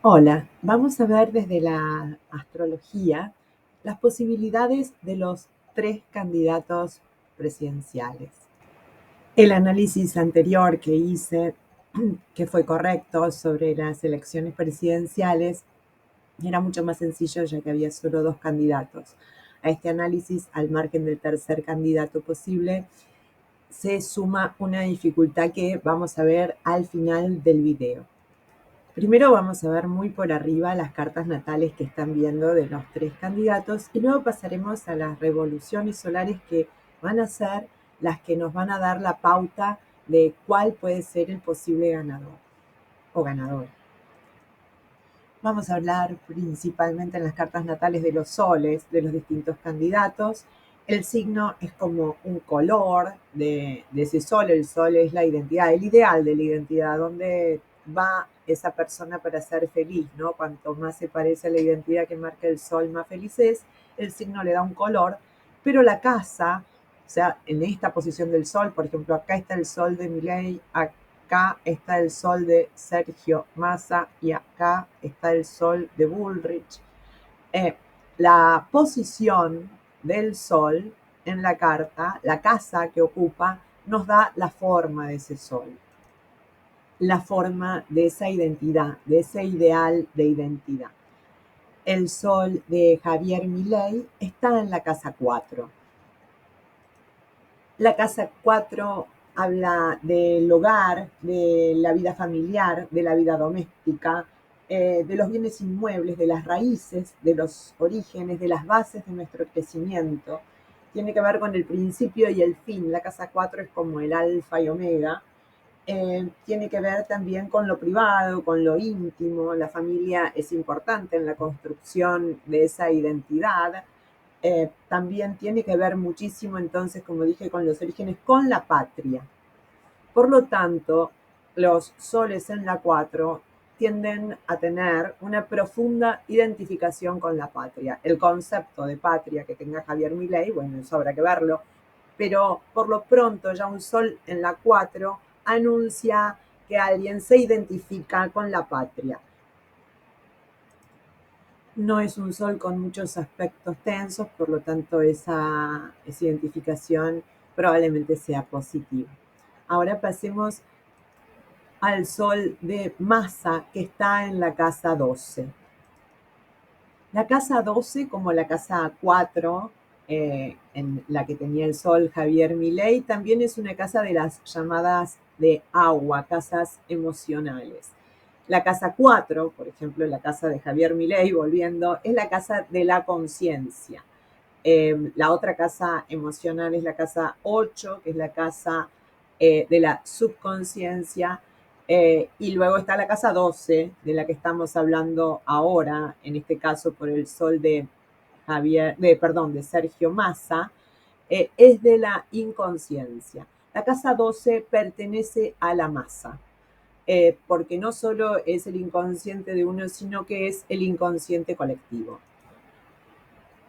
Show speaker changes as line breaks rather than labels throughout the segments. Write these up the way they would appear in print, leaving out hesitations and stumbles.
Hola, vamos a ver desde la astrología las posibilidades de los tres candidatos presidenciales. El análisis anterior que hice, que fue correcto sobre las elecciones presidenciales, era mucho más sencillo ya que había solo dos candidatos. A este análisis, al margen del tercer candidato posible, se suma una dificultad que vamos a ver al final del video. Primero vamos a ver muy por arriba las cartas natales que están viendo de los tres candidatos y luego pasaremos a las revoluciones solares que van a ser las que nos van a dar la pauta de cuál puede ser el posible ganador o ganadora. Vamos a hablar principalmente en las cartas natales de los soles, de los distintos candidatos. El signo es como un color de ese sol. El sol es la identidad, el ideal de la identidad, donde va esa persona para ser feliz, ¿no? Cuanto más se parece a la identidad que marca el sol, más feliz es. El signo le da un color, pero la casa, o sea, en esta posición del sol, por ejemplo, acá está el sol de Milei, acá está el sol de Sergio Massa y acá está el sol de Bullrich. La posición del sol en la carta, la casa que ocupa, nos da la forma de ese sol, la forma de esa identidad, de ese ideal de identidad. El sol de Javier Milei está en la casa 4. La casa 4 habla del hogar, de la vida familiar, de la vida doméstica, de los bienes inmuebles, de las raíces, de los orígenes, de las bases de nuestro crecimiento. Tiene que ver con el principio y el fin. La casa 4 es como el alfa y omega. Tiene que ver también con lo privado, con lo íntimo. La familia es importante en la construcción de esa identidad. También tiene que ver muchísimo, entonces, como dije, con los orígenes, con la patria. Por lo tanto, los soles en la 4 tienden a tener una profunda identificación con la patria. El concepto de patria que tenga Javier Milei, bueno, eso habrá que verlo, pero por lo pronto ya un sol en la 4 anuncia que alguien se identifica con la patria. No es un sol con muchos aspectos tensos, por lo tanto esa identificación probablemente sea positiva. Ahora pasemos al sol de Massa, que está en la casa 12. La casa 12, como la casa 4, en la que tenía el sol Javier Milei, también es una casa de las llamadas de agua, casas emocionales. La casa 4, por ejemplo, la casa de Javier Milei, volviendo, es la casa de la conciencia. La otra casa emocional es la casa 8, que es la casa de la subconsciencia. Y luego está la casa 12, de la que estamos hablando ahora, en este caso por el sol de de Sergio Massa, es de la inconsciencia. La casa 12 pertenece a la masa, porque no solo es el inconsciente de uno, sino que es el inconsciente colectivo.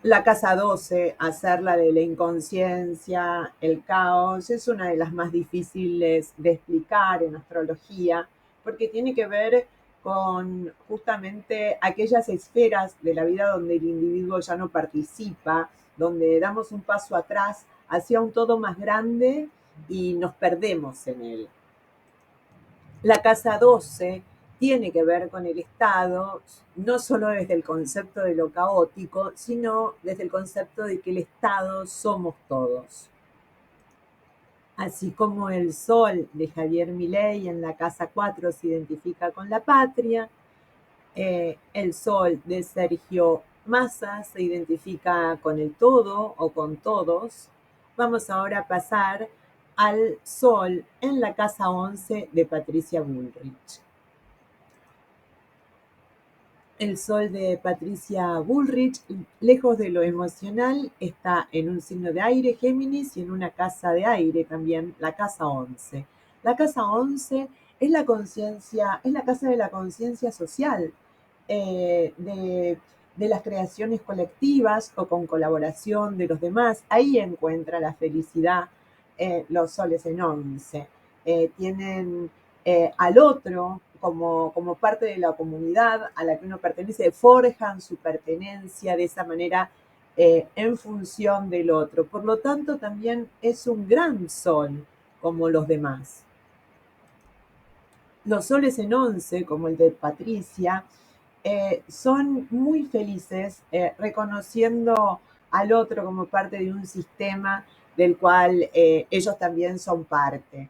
La casa 12, hacerla de la inconsciencia, el caos, es una de las más difíciles de explicar en astrología, porque tiene que ver con justamente aquellas esferas de la vida donde el individuo ya no participa, donde damos un paso atrás hacia un todo más grande y nos perdemos en él. La casa 12 tiene que ver con el Estado, no solo desde el concepto de lo caótico, sino desde el concepto de que el Estado somos todos. Así como el sol de Javier Milei en la casa 4 se identifica con la patria, el sol de Sergio Massa se identifica con el todo o con todos. Vamos ahora a pasar al sol en la casa 11 de Patricia Bullrich. El sol de Patricia Bullrich, lejos de lo emocional, está en un signo de aire, Géminis, y en una casa de aire también, la casa 11. La casa 11 es la conciencia, es la casa de la conciencia social, de las creaciones colectivas o con colaboración de los demás. Ahí encuentra la felicidad los soles en 11. Tienen al otro como parte de la comunidad a la que uno pertenece, forjan su pertenencia de esa manera en función del otro. Por lo tanto, también es un gran sol como los demás. Los soles en 11, como el de Patricia, son muy felices reconociendo al otro como parte de un sistema del cual ellos también son parte.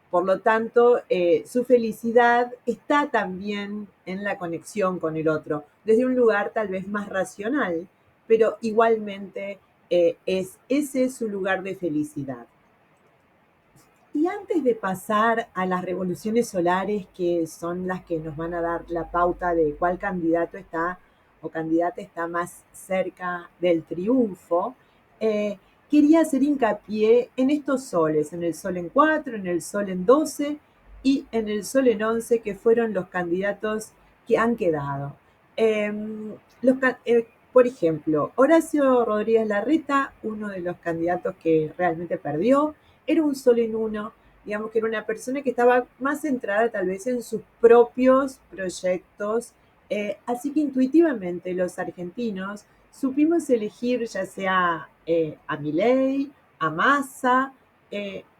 Por lo tanto, su felicidad está también en la conexión con el otro, desde un lugar tal vez más racional, pero igualmente ese es su lugar de felicidad. Y antes de pasar a las revoluciones solares, que son las que nos van a dar la pauta de cuál candidato está o candidata está más cerca del triunfo, eh, quería hacer hincapié en estos soles, en el sol en 4, en el sol en 12 y en el sol en 11, que fueron los candidatos que han quedado. Eh, por ejemplo, Horacio Rodríguez Larreta, uno de los candidatos que realmente perdió, era un sol en uno, digamos que era una persona que estaba más centrada tal vez en sus propios proyectos, así que intuitivamente los argentinos supimos elegir ya sea a Milei, a Massa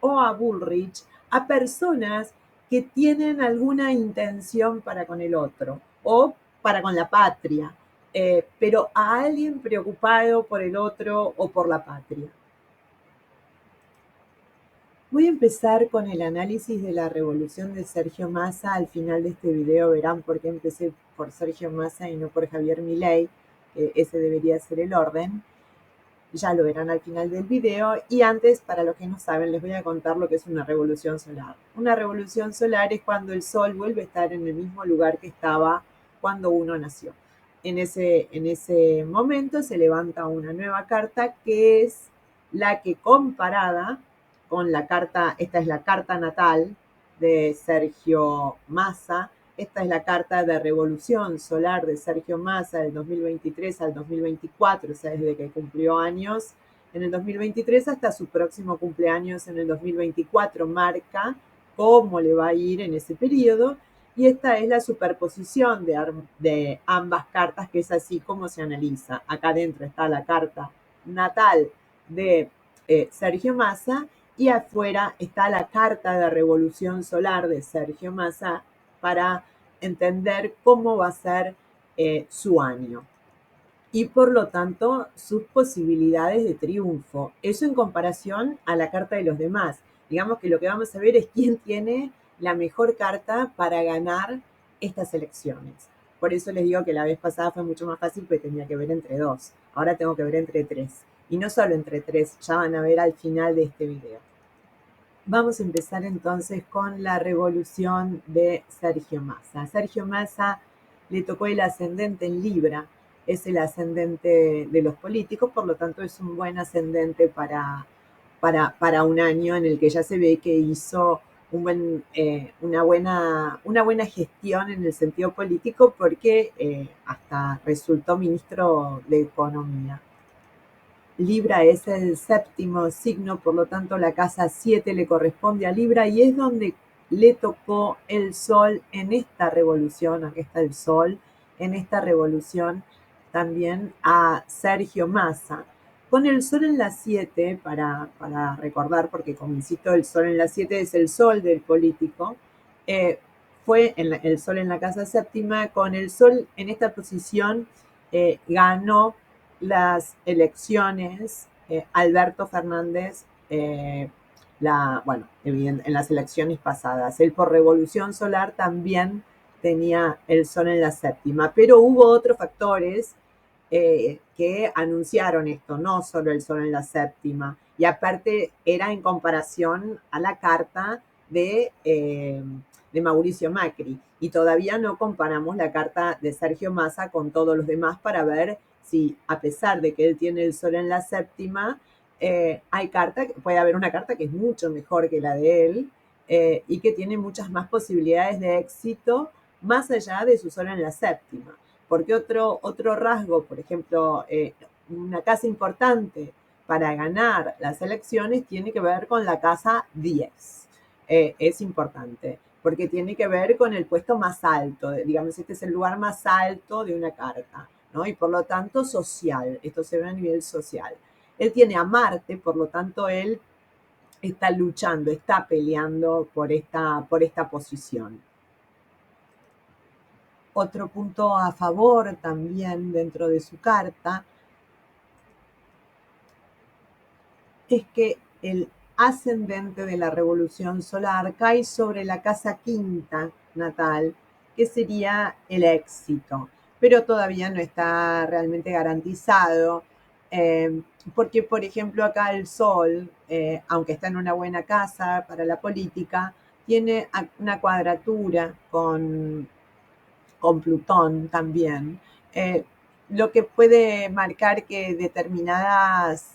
o a Bullrich, a personas que tienen alguna intención para con el otro o para con la patria, pero a alguien preocupado por el otro o por la patria. Voy a empezar con el análisis de la revolución de Sergio Massa. Al final de este video verán por qué empecé por Sergio Massa y no por Javier Milei, que ese debería ser el orden. Ya lo verán al final del video. Y antes, para los que no saben, les voy a contar lo que es una revolución solar. Una revolución solar es cuando el Sol vuelve a estar en el mismo lugar que estaba cuando uno nació. En ese momento se levanta una nueva carta que es la que comparada con la carta, esta es la carta natal de Sergio Massa, esta es la carta de revolución solar de Sergio Massa del 2023 al 2024, o sea, desde que cumplió años en el 2023 hasta su próximo cumpleaños en el 2024, marca cómo le va a ir en ese periodo. Y esta es la superposición de ambas cartas, que es así como se analiza. Acá adentro está la carta natal de Sergio Massa y afuera está la carta de revolución solar de Sergio Massa para entender cómo va a ser su año y por lo tanto sus posibilidades de triunfo. Eso en comparación a la carta de los demás. Digamos que lo que vamos a ver es quién tiene la mejor carta para ganar estas elecciones. Por eso les digo que la vez pasada fue mucho más fácil porque tenía que ver entre dos. Ahora tengo que ver entre tres. Y no solo entre tres, ya van a ver al final de este video. Vamos a empezar entonces con la revolución de Sergio Massa. A Sergio Massa le tocó el ascendente en Libra, es el ascendente de los políticos, por lo tanto es un buen ascendente para un año en el que ya se ve que hizo una buena gestión en el sentido político porque hasta resultó ministro de Economía. Libra es el séptimo signo, por lo tanto la casa 7 le corresponde a Libra y es donde le tocó el sol en esta revolución, aquí está el sol, en esta revolución también a Sergio Massa. Con el sol en la 7, para recordar, porque como insisto, el sol en la 7 es el sol del político, fue el sol en la casa séptima, con el sol en esta posición ganó las elecciones, Alberto Fernández, en las elecciones pasadas. Él por revolución solar también tenía el sol en la séptima, pero hubo otros factores que anunciaron esto, no solo el sol en la séptima, y aparte era en comparación a la carta de Mauricio Macri, y todavía no comparamos la carta de Sergio Massa con todos los demás para ver si, a pesar de que él tiene el sol en la séptima, puede haber una carta que es mucho mejor que la de él y que tiene muchas más posibilidades de éxito más allá de su sol en la séptima. Porque otro rasgo, por ejemplo, una casa importante para ganar las elecciones tiene que ver con la casa 10. Es importante, porque tiene que ver con el puesto más alto, digamos, este es el lugar más alto de una carta, ¿no? Y por lo tanto social, esto se ve a nivel social. Él tiene a Marte, por lo tanto él está luchando, está peleando por esta posición. Otro punto a favor también dentro de su carta es que el ascendente de la revolución solar cae sobre la casa quinta natal, que sería el éxito, pero todavía no está realmente garantizado, porque por ejemplo acá el Sol, aunque está en una buena casa para la política, tiene una cuadratura con Plutón también, lo que puede marcar que determinadas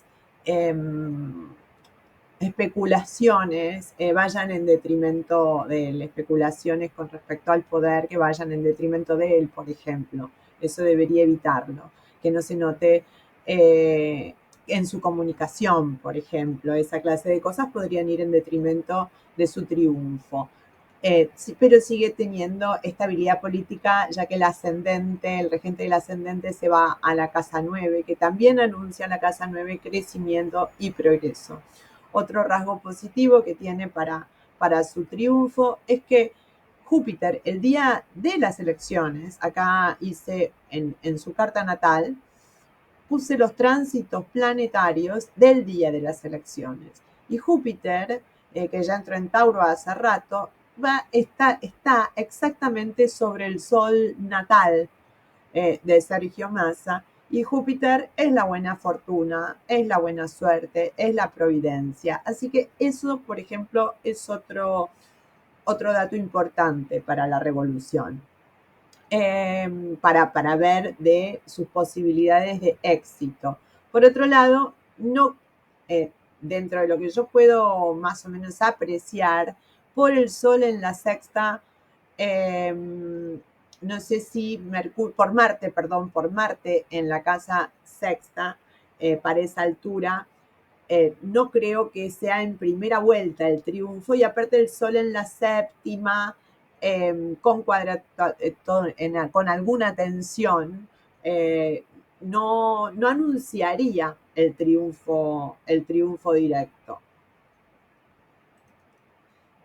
especulaciones vayan en detrimento de él, especulaciones con respecto al poder que vayan en detrimento de él, por ejemplo. Eso debería evitarlo, que no se note en su comunicación, por ejemplo. Esa clase de cosas podrían ir en detrimento de su triunfo. Pero sigue teniendo estabilidad política, ya que el ascendente, el regente del ascendente se va a la casa 9, que también anuncia la casa 9 crecimiento y progreso. Otro rasgo positivo que tiene para su triunfo es que Júpiter, el día de las elecciones, acá hice en su carta natal, puse los tránsitos planetarios del día de las elecciones. Y Júpiter, que ya entró en Tauro hace rato, está exactamente sobre el Sol natal de Sergio Massa. Y Júpiter es la buena fortuna, es la buena suerte, es la providencia. Así que eso, por ejemplo, es otro dato importante para la revolución. Para ver de sus posibilidades de éxito. Por otro lado, no, dentro de lo que yo puedo más o menos apreciar, por el Sol en la sexta, no sé si por Marte en la casa sexta, para esa altura, no creo que sea en primera vuelta el triunfo, y aparte el Sol en la séptima, con alguna tensión, no anunciaría el triunfo directo.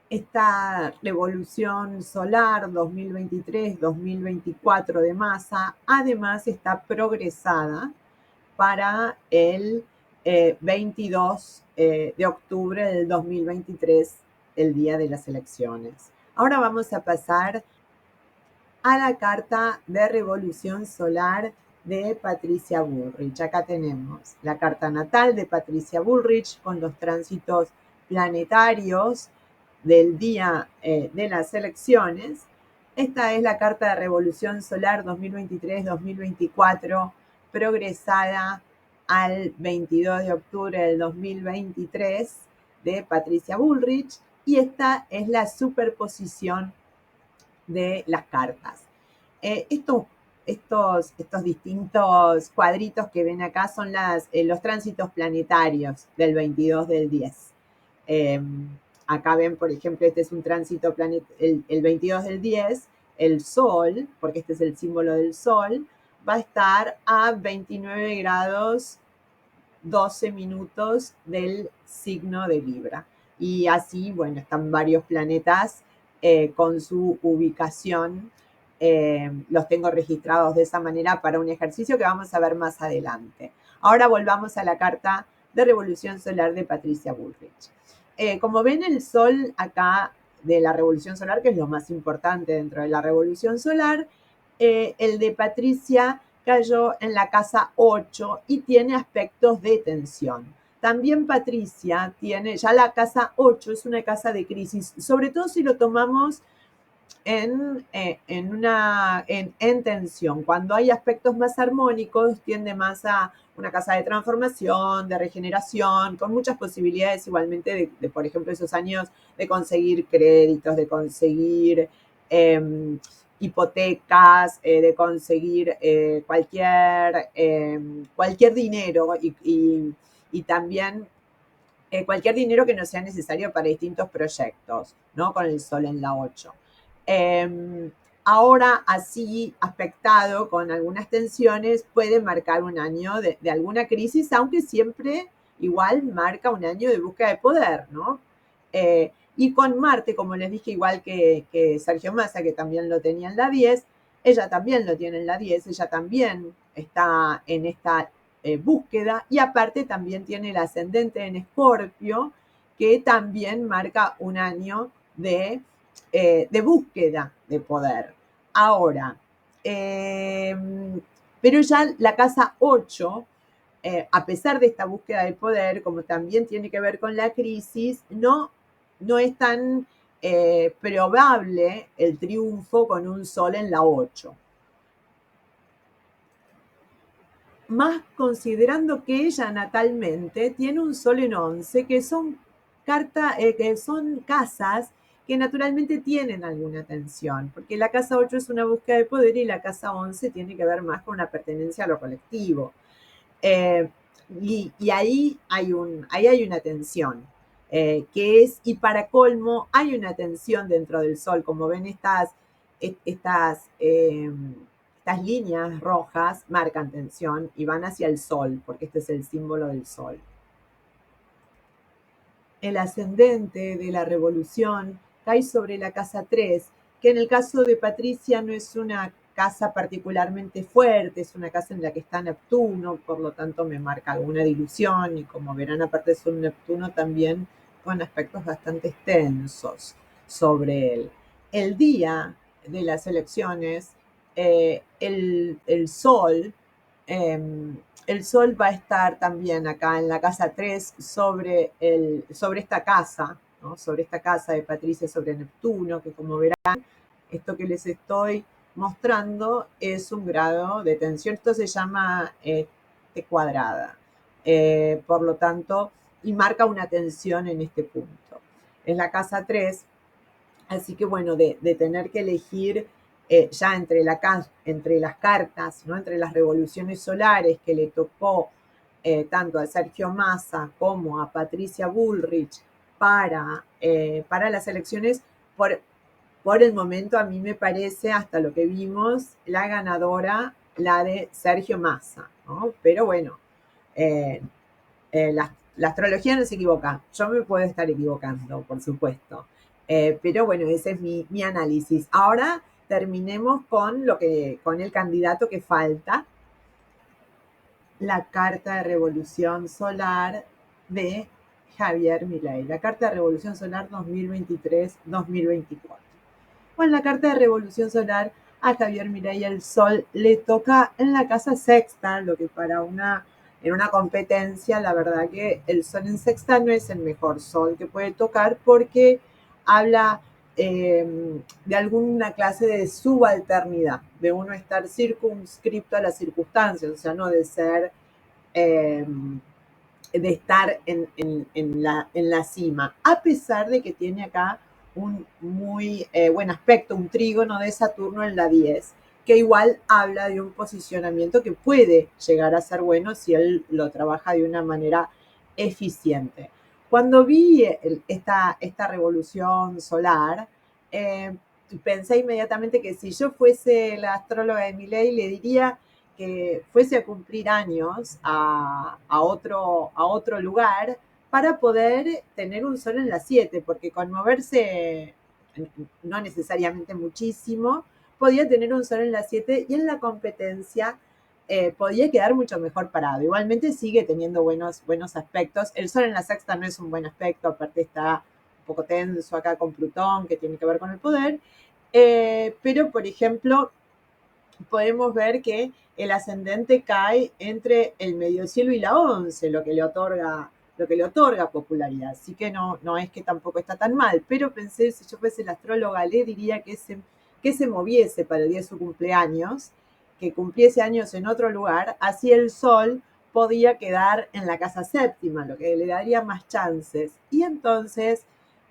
Esta revolución solar 2023-2024 de Massa, además está progresada para el 22 de octubre del 2023, el día de las elecciones. Ahora vamos a pasar a la carta de revolución solar de Patricia Bullrich. Acá tenemos la carta natal de Patricia Bullrich con los tránsitos planetarios del día de las elecciones. Esta es la carta de revolución solar 2023-2024 progresada al 22 de octubre del 2023 de Patricia Bullrich, y esta es la superposición de las cartas. Estos distintos cuadritos que ven acá son los tránsitos planetarios del 22 del 10. Acá ven, por ejemplo, este es un tránsito el 22 del 10, el Sol, porque este es el símbolo del Sol, va a estar a 29 grados 12 minutos del signo de Libra. Y así, bueno, están varios planetas con su ubicación. Los tengo registrados de esa manera para un ejercicio que vamos a ver más adelante. Ahora volvamos a la carta de revolución solar de Patricia Bullrich. Como ven, el Sol acá de la revolución solar, que es lo más importante dentro de la revolución solar, el de Patricia cayó en la casa 8 y tiene aspectos de tensión. También Patricia tiene, ya la casa 8 es una casa de crisis, sobre todo si lo tomamos en tensión. Cuando hay aspectos más armónicos, tiende más a una casa de transformación, de regeneración, con muchas posibilidades igualmente por ejemplo, esos años de conseguir créditos, de conseguir hipotecas, de conseguir cualquier dinero y también cualquier dinero que no sea necesario para distintos proyectos, ¿no? Con el sol en la 8. Ahora, así aspectado con algunas tensiones, puede marcar un año de alguna crisis, aunque siempre igual marca un año de búsqueda de poder, ¿no? Y con Marte, como les dije, igual que Sergio Massa, que también lo tenía en la 10, ella también lo tiene en la 10, ella también está en esta búsqueda, y aparte también tiene el ascendente en Escorpio, que también marca un año de búsqueda de poder. Ahora, pero ya la casa 8, a pesar de esta búsqueda de poder, como también tiene que ver con la crisis, no es tan probable el triunfo con un sol en la 8. Más considerando que ella natalmente tiene un sol en 11, que son casas que naturalmente tienen alguna tensión, porque la casa 8 es una búsqueda de poder y la casa 11 tiene que ver más con una pertenencia a lo colectivo. Eh, y ahí hay una tensión, y para colmo, hay una tensión dentro del sol, como ven estas líneas rojas marcan tensión y van hacia el sol, porque este es el símbolo del sol. El ascendente de la revolución cae sobre la casa 3, que en el caso de Patricia no es una casa particularmente fuerte, es una casa en la que está Neptuno, por lo tanto me marca alguna dilución, y como verán, aparte es un Neptuno también con aspectos bastante tensos sobre él. El día de las elecciones, el Sol el Sol va a estar también acá en la casa 3 sobre esta casa, ¿no? Sobre esta casa de Patricia, sobre Neptuno, que como verán, esto que les estoy mostrando es un grado de tensión. Esto se llama T cuadrada. Por lo tanto, y marca una tensión en este punto. Es la casa 3, así que bueno, de tener que elegir ya entre las cartas, ¿no? Entre las revoluciones solares que le tocó tanto a Sergio Massa como a Patricia Bullrich para las elecciones, por el momento a mí me parece, hasta lo que vimos, la ganadora, la de Sergio Massa, ¿no? Pero bueno, eh, la astrología no se equivoca. Yo me puedo estar equivocando, por supuesto. Pero bueno, ese es mi análisis. Ahora terminemos con el candidato que falta, la carta de revolución solar de Javier Milei, la carta de revolución solar 2023-2024. Bueno, la carta de revolución solar a Javier Milei, el Sol le toca en la casa sexta, lo que en una competencia, la verdad que el Sol en sexta no es el mejor Sol que puede tocar, porque habla de alguna clase de subalternidad, de uno estar circunscripto a las circunstancias, o sea, no de ser eh, de estar en la cima, a pesar de que tiene acá un muy buen aspecto, un trígono de Saturno en la 10, que igual habla de un posicionamiento que puede llegar a ser bueno si él lo trabaja de una manera eficiente. Cuando vi esta revolución solar, eh, pensé inmediatamente que si yo fuese la astróloga de Milei, le diría que fuese a cumplir años a otro lugar para poder tener un sol en la 7, porque con moverse no necesariamente muchísimo, podía tener un sol en la 7 y en la competencia podía quedar mucho mejor parado. Igualmente sigue teniendo buenos aspectos. El sol en la sexta no es un buen aspecto, aparte está un poco tenso acá con Plutón, que tiene que ver con el poder. Pero, por ejemplo, podemos ver que el ascendente cae entre el medio cielo y la 11, lo que le otorga popularidad. Así que no es que tampoco está tan mal, pero pensé, si yo fuese la astróloga, le diría que se moviese para el día de su cumpleaños, que cumpliese años en otro lugar, así el sol podía quedar en la casa séptima, lo que le daría más chances. Y entonces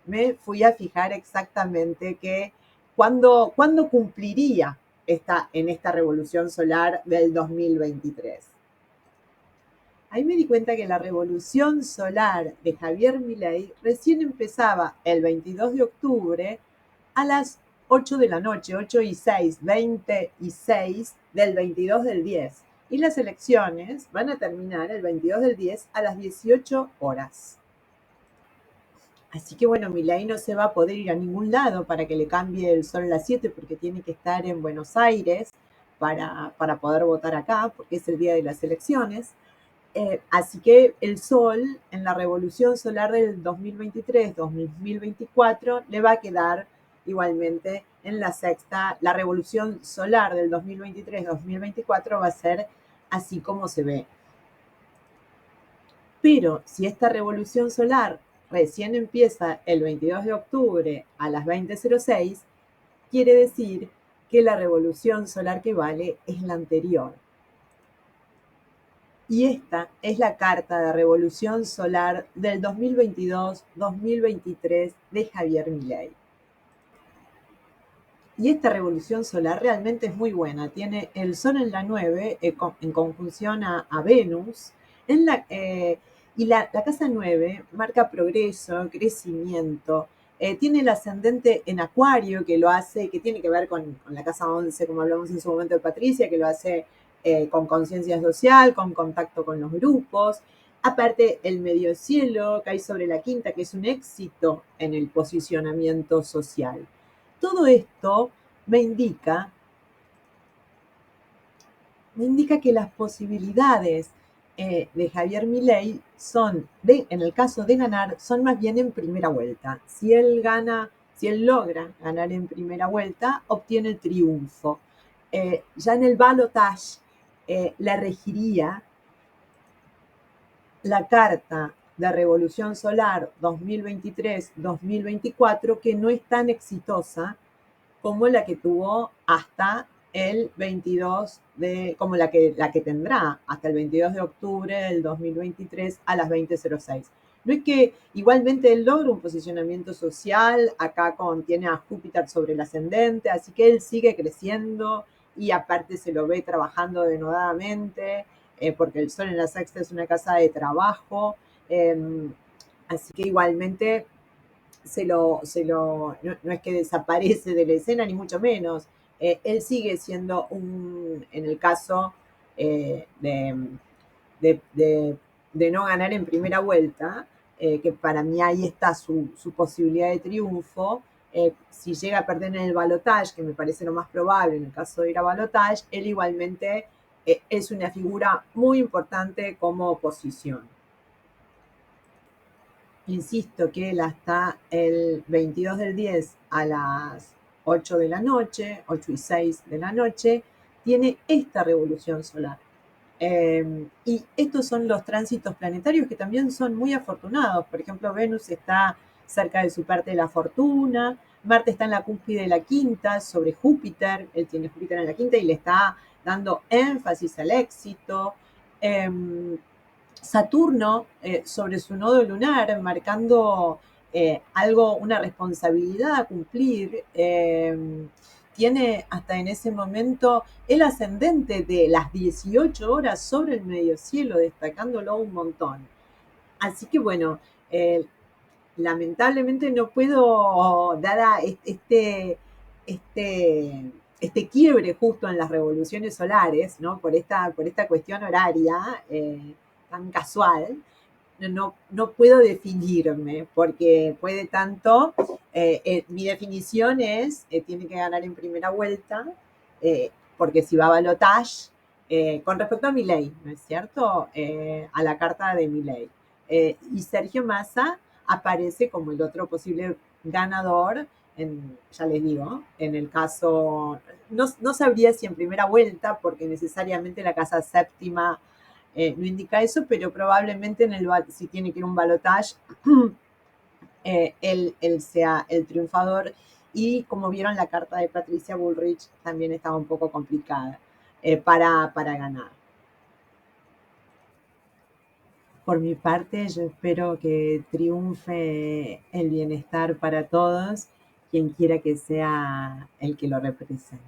me fui a fijar exactamente que cuándo cumpliría en esta revolución solar del 2023. ahí me di cuenta que la revolución solar de Javier Milei recién empezaba el 22 de octubre a las 8 de la noche, 8:06, 20:06 del 22 del 10. Y las elecciones van a terminar el 22 del 10 a las 18 horas. Así que bueno, Milei no se va a poder ir a ningún lado para que le cambie el sol a las 7 porque tiene que estar en Buenos Aires para poder votar acá, porque es el día de las elecciones. Así que el sol en la revolución solar del 2023-2024 le va a quedar igualmente en la sexta. La revolución solar del 2023-2024 va a ser así como se ve. Pero si esta revolución solar recién empieza el 22 de octubre a las 20:06, quiere decir que la revolución solar que vale es la anterior. Y esta es la carta de revolución solar del 2022-2023 de Javier Milei. Y esta revolución solar realmente es muy buena. Tiene el Sol en la 9 en conjunción a Venus. Y la casa 9 marca progreso, crecimiento. Tiene el ascendente en Acuario, que lo hace, que tiene que ver con la casa 11, como hablamos en su momento de Patricia, que lo hace con conciencia social, con contacto con los grupos. Aparte, el medio cielo cae sobre la quinta, que es un éxito en el posicionamiento social. Todo esto me indica que las posibilidades de Javier Milei son, en el caso de ganar, son más bien en primera vuelta. Si él logra ganar en primera vuelta, obtiene el triunfo. Ya en el balotage le regiría la carta de Revolución Solar 2023-2024, que no es tan exitosa como la que tuvo hasta el 22 como la que tendrá hasta el 22 de octubre del 2023 a las 20:06. No es que igualmente él logra un posicionamiento social, acá tiene a Júpiter sobre el ascendente, así que él sigue creciendo y aparte se lo ve trabajando denodadamente, porque el Sol en la sexta es una casa de trabajo, así que igualmente no es que desaparece de la escena, ni mucho menos. Él sigue siendo en el caso de no ganar en primera vuelta, que para mí ahí está su posibilidad de triunfo. Si llega a perder en el balotaje, que me parece lo más probable en el caso de ir a balotaje, él igualmente es una figura muy importante como oposición. Insisto que él hasta el 22 del 10 a las 8 de la noche, 8:06 de la noche, tiene esta revolución solar. Y estos son los tránsitos planetarios que también son muy afortunados. Por ejemplo, Venus está cerca de su parte de la fortuna, Marte está en la cúspide de la quinta sobre Júpiter, él tiene Júpiter en la quinta y le está dando énfasis al éxito. Saturno sobre su nodo lunar, marcando una responsabilidad a cumplir. Tiene hasta en ese momento el ascendente de las 18 horas sobre el medio cielo, destacándolo un montón. Así que bueno, lamentablemente no puedo dar a este quiebre justo en las revoluciones solares, ¿no? Por esta cuestión horaria tan casual, no puedo definirme, porque puede tanto, mi definición es, tiene que ganar en primera vuelta, porque si va a balotage, con respecto a Milei, ¿no es cierto? A la carta de Milei. Y Sergio Massa aparece como el otro posible ganador, ya les digo, en el caso, no sabría si en primera vuelta, porque necesariamente la casa séptima no indica eso, pero probablemente si tiene que ir a un balotage, él sea el triunfador. Y como vieron, la carta de Patricia Bullrich también estaba un poco complicada para ganar. Por mi parte, yo espero que triunfe el bienestar para todos, quien quiera que sea el que lo represente.